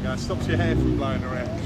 Yeah, it stops your hair from blowing around.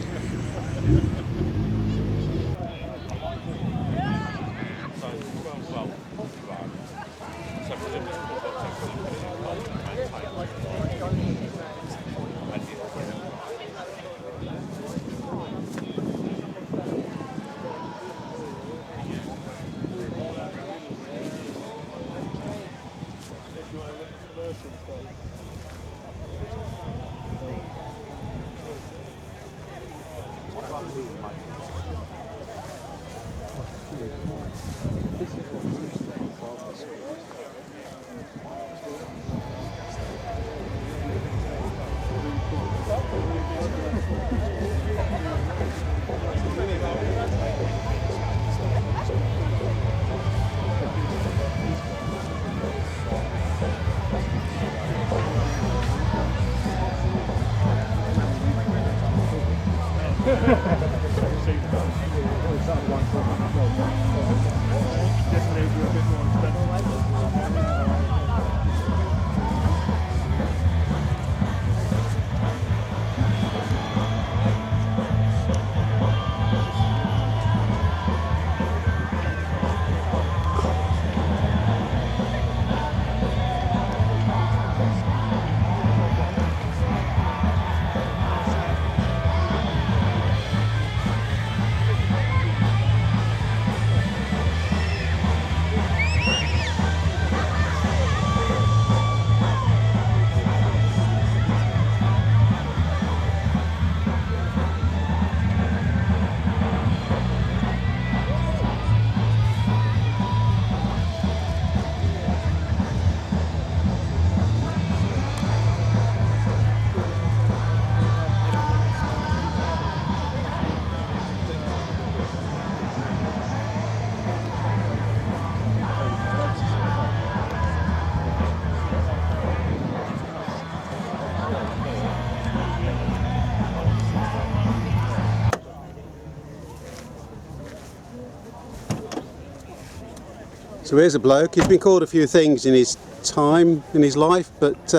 So here's a bloke. He's been called a few things in his time, in his life, but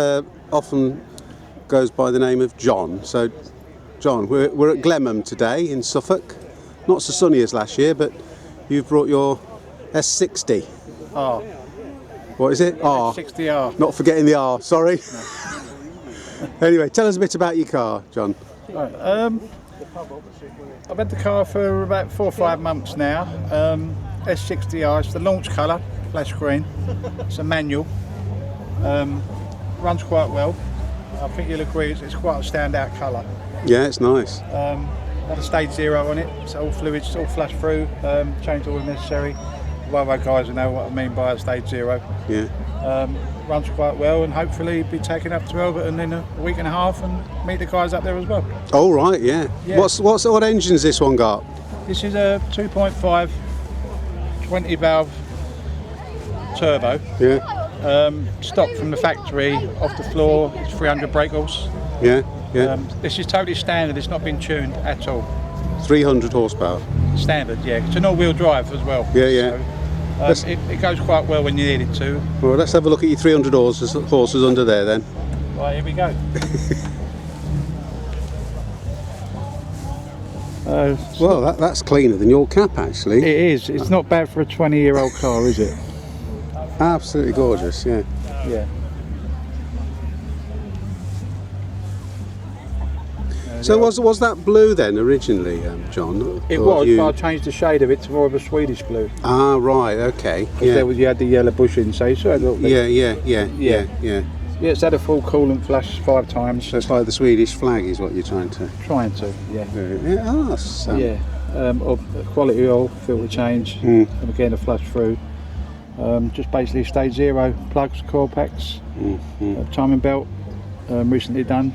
often goes by the name of John. So, John, we're at Glemham today in Suffolk. Not so sunny as last year, but you've brought your S60. R. What is it? R. S60R. Not forgetting the R, sorry. No. Anyway, tell us a bit about your car, John. Right, I've had the car for about 4 or 5 months now. S60R, it's the launch colour, flash green. It's a manual. Runs quite well. I think you'll agree it's quite a standout colour. Yeah, it's nice. Had a stage 0 on it, so all fluids, it's all flush through, changed all the necessary. Volvo guys will know what I mean by a stage 0. Yeah. Runs quite well, and hopefully be taken up to Elberton in a week and a half and meet the guys up there as well. Oh right, yeah. Yeah. What engine's this one got? This is a 2.5 20 valve turbo. Yeah. Stock from the factory, off the floor. It's 300 brake horse. Yeah. Yeah. This is totally standard. It's not been tuned at all. 300 horsepower. Standard, yeah. It's an all-wheel drive as well. Yeah, yeah. So, it goes quite well when you need it to. Well, let's have a look at your 300 horses under there then. Right, here we go. Well, that's cleaner than your cap, actually. It is. It's not bad for a 20-year-old car, is it? Absolutely gorgeous, yeah. Yeah. So was that blue then originally, John? It Or was, you... but I changed the shade of it to more of a Swedish blue. Ah, right, okay. Because you had the yellow bush inside, so it looked like... Yeah. Yeah, it's had a full coolant flash 5 times. So it's like the Swedish flag is what you're trying to... Trying to, yeah. Quality oil, filter change, and again a flush through. Just basically stage 0, plugs, coil packs, timing belt, recently done.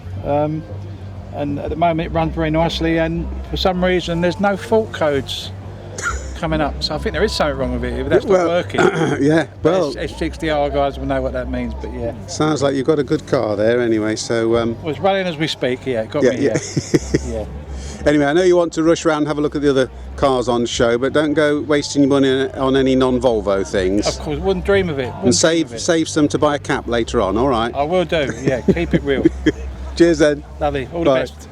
And at the moment it runs very nicely, and for some reason there's no fault codes coming up, so I think there is something wrong with it if that's not working. Yeah, well, S60R guys will know what that means, but yeah. Sounds like you've got a good car there anyway, so... Well, it's running as we speak, yeah, got me, yeah. Yeah. Anyway, I know you want to rush around and have a look at the other cars on show, but don't go wasting your money on any non-Volvo things. Of course, wouldn't dream of it. And save some to buy a cap later on, alright? I will do, yeah, keep it real. Cheers then. Lovely, all the best.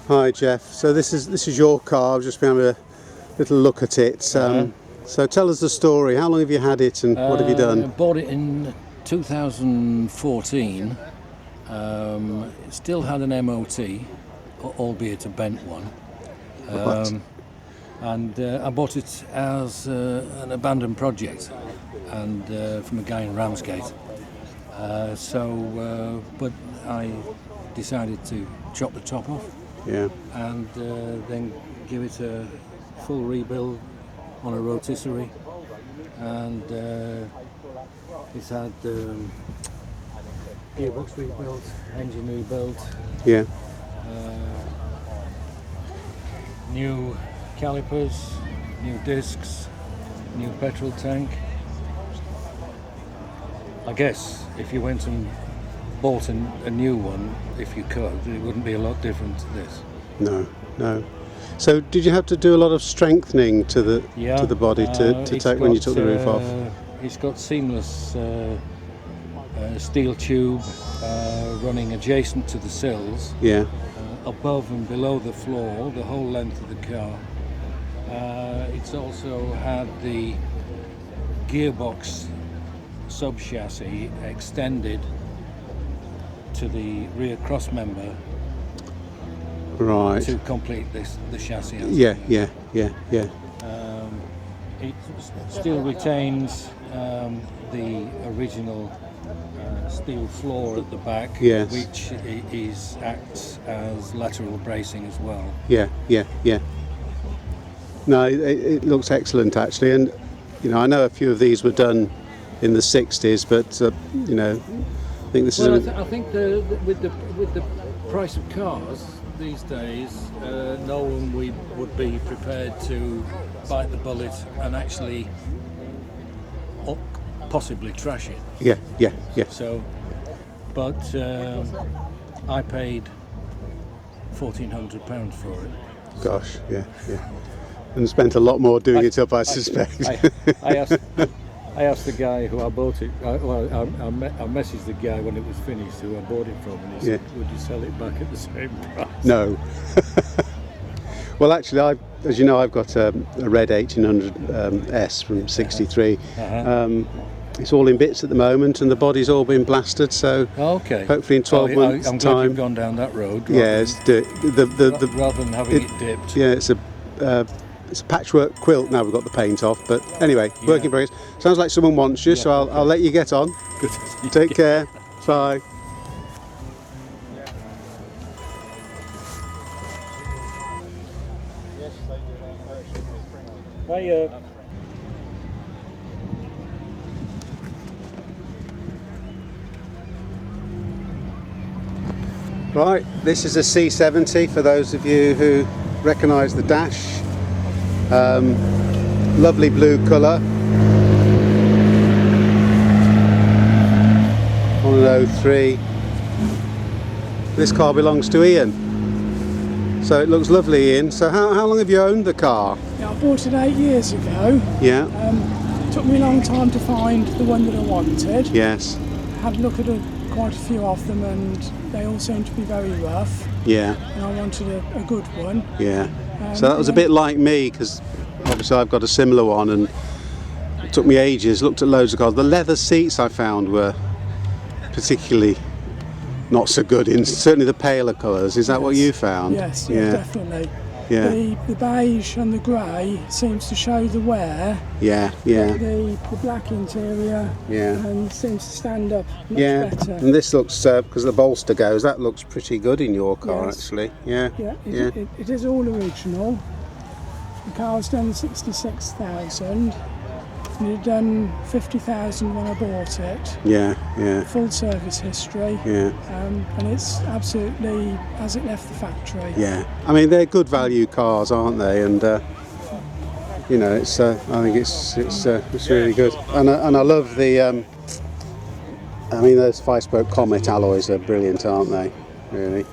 Hi Jeff. So this is your car. I've just been having a little look at it. So tell us the story. How long have you had it, and what have you I done? bought it in 2014. It still had an MOT, albeit a bent one. Right. And I bought it as an abandoned project, and from a guy in Ramsgate. But I decided to chop the top off. Yeah. And then give it a full rebuild on a rotisserie, and it's had gearbox rebuilt, engine rebuilt, Yeah. new calipers, new discs, new petrol tank. I guess if you went and bought a new one, if you could, it wouldn't be a lot different to this. No. So did you have to do a lot of strengthening to the body to take when you took the roof off? It's got seamless steel tube running adjacent to the sills, Yeah. above and below the floor, the whole length of the car. It's also had the gearbox sub-chassis extended to the rear cross member Right. to complete the chassis. Yeah. It still retains the original steel floor at the back, Yes. which acts as lateral bracing as well. Yeah. No, it looks excellent actually, and I know a few of these were done in the 60s, but I think this Well, is. I think with the price of cars these days, no one would be prepared to bite the bullet and actually possibly trash it. Yeah. So, but I paid £1,400 for it. Gosh, yeah. And spent a lot more doing it up, I suspect. I asked the guy who I bought it. I messaged the guy when it was finished who I bought it from, and he said, "Would you sell it back at the same price?" No. Well, actually, as you know, I've got a red 1800 S from '63. It's all in bits at the moment, and the body's all been blasted. So okay. Hopefully in 12 months' I'm glad time. you've gone down that road. Yes, Rather than having it dipped. Yeah, it's a patchwork quilt now we've got the paint off, but anyway, work in progress. Sounds like someone wants you, so I'll let you get on. Good. Take care. Bye. Hiya. Right, this is a C70 for those of you who recognise the dash. Lovely blue colour. On an 03. This car belongs to Ian. So it looks lovely, Ian. So how long have you owned the car? Yeah, I bought it 8 years ago. Yeah. It took me a long time to find the one that I wanted. Yes. Had a look at quite a few of them, and they all seemed to be very rough. Yeah. And I wanted a good one. Yeah. So that was a bit like me, because obviously I've got a similar one, and it took me ages. Looked at loads of cars. The leather seats I found were particularly not so good, in certainly the paler colours. Is that what you found? Yes, Yeah. definitely. Yeah. The beige and the grey seems to show the wear. Yeah. The black interior Yeah. seems to stand up much Yeah. better. And this looks, because the bolster goes, that looks pretty good in your car, Yes. actually. Yeah. Yeah, Yeah. it is all original. The car's done 66,000. And it had done 50,000 when I bought it. Yeah. Full service history. Yeah. And it's absolutely as it left the factory. Yeah. I mean, they're good value cars, aren't they? And it's. I think it's really good. And I love the. I mean, those 5-spoke Comet alloys are brilliant, aren't they? Really.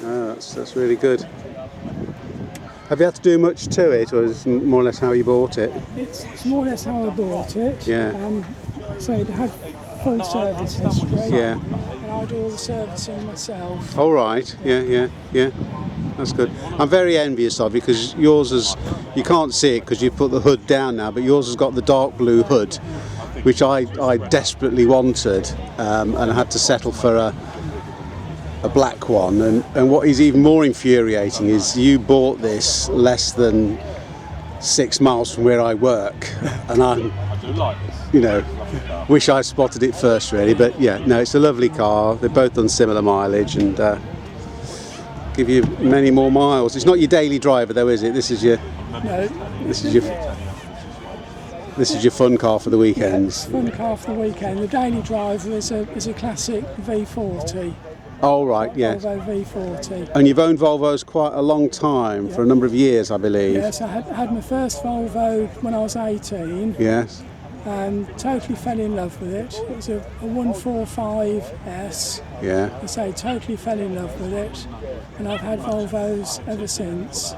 Oh, that's really good. Have you had to do much to it, or is it more or less how you bought it? It's more or less how I bought it. Yeah. So it had full service history. Yeah. And I do all the servicing myself. All right. Yeah. That's good. I'm very envious of you because yours is, you can't see it because you put the hood down now, but yours has got the dark blue hood, which I desperately wanted, and I had to settle for a black one. And what is even more infuriating is you bought this less than 6 miles from where I work, and I'm, wish I spotted it first really. But yeah, no, it's a lovely car. They're both on similar mileage and give you many more miles. It's not your daily driver though, is it? This is your fun car for the weekends. Fun car for the weekend. The daily driver is a classic V40. Oh right, yeah. Volvo V40. And you've owned Volvos quite a long time, for a number of years, I believe. Yes, I had my first Volvo when I was 18. Yes. And totally fell in love with it. It was a 145S. Yeah. I say totally fell in love with it, and I've had Volvos ever since.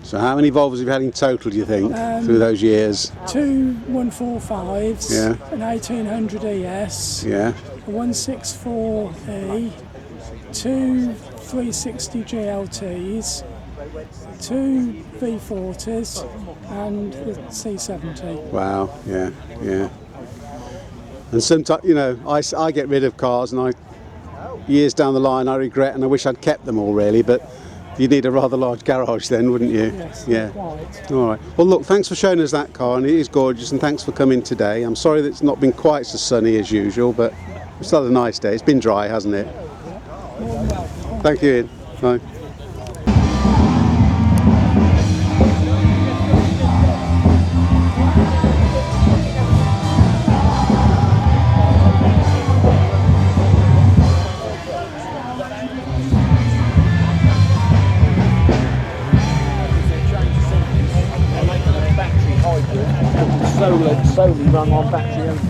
So how many Volvos have you had in total, do you think, through those years? 2 145s, Yeah. an 1800 ES, Yeah. a 164E, 2 360 GLTs, 2 V40s, and the C70. Wow, yeah. And sometimes, I get rid of cars and years down the line I regret and I wish I'd kept them all really, but you'd need a rather large garage then, wouldn't you? Yes, Yeah. quite. All right. Well, look, thanks for showing us that car, and it is gorgeous, and thanks for coming today. I'm sorry that it's not been quite so sunny as usual, but it's still a nice day. It's been dry, hasn't it? Thank you, Ian. Bye. Solely run on battery only.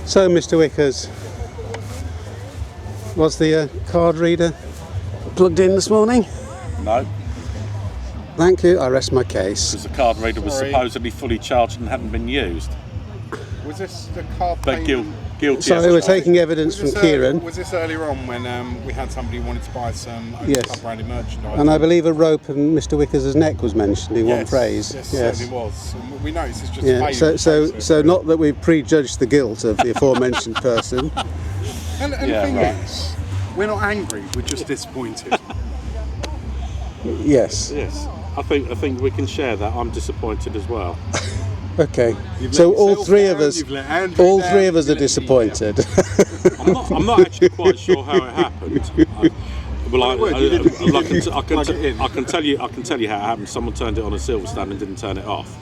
So, Mr. Wickers, was the card reader plugged in this morning? No, Thank you, I rest my case. because the card reader was supposedly fully charged and hadn't been used. Was this the car But payment? guilty. So as they were charged. taking evidence from Kieran, Was this earlier on when we had somebody who wanted to buy some Yes. branded merchandise? and I believe a rope and Mr. Wickers' neck was mentioned in one Yes, phrase. Yes, certainly was. And we noticed it's just a Yeah. failure So not that we've prejudged the guilt of the aforementioned person. And Yeah, the thing right. is, we're not angry. We're just disappointed. Yes. Yes, I think we can share that. I'm disappointed as well. Okay. You've So let all yourself three down, of us, you've let Andrew all down, three of us you've are let me disappointed. I'm not actually quite sure how it happened. I can tell you how it happened. Someone turned it on a silver stand and didn't turn it off.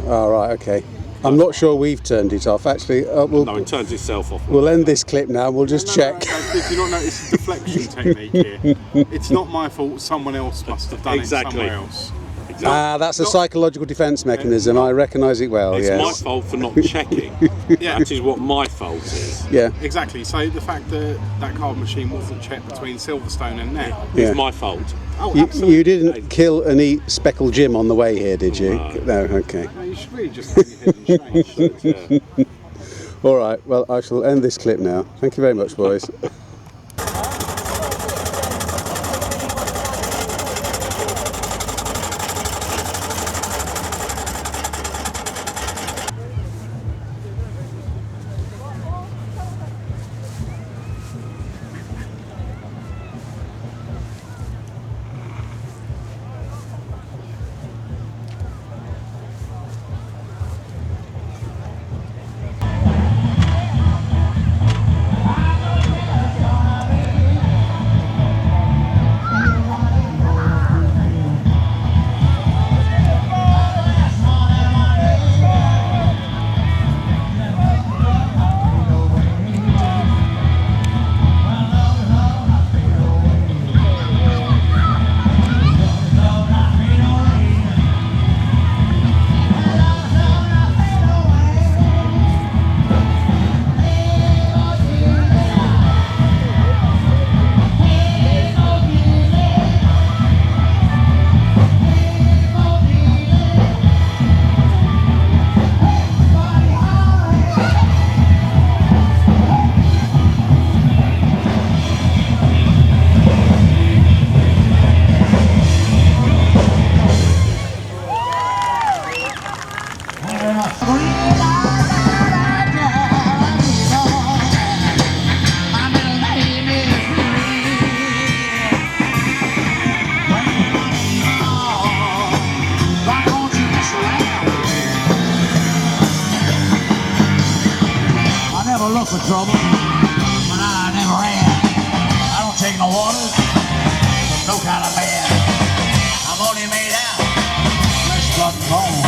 All right. Okay. I'm not sure we've turned it off. Actually, No, it turns itself off. we'll end this clip now. We'll just check. Did you not notice the deflection technique here? It's not my fault. Someone else must have done Exactly. it somewhere else. That's a psychological defence mechanism. I recognise it well. It's yes. my fault for not checking. Yeah. That is what my fault is. Yeah. Exactly. So the fact that that card machine wasn't checked between Silverstone and now. Yeah. It's my fault. Oh, You absolutely. didn't kill and eat Speckle Jim on the way here, did you? No. Okay. No, you should really just turn your head and change. Yeah. All right. Well, I shall end this clip now. Thank you very much, boys. Look for trouble, but I never ran. I don't take no orders from no kind of man. I'm only made out flesh, blood, and bone.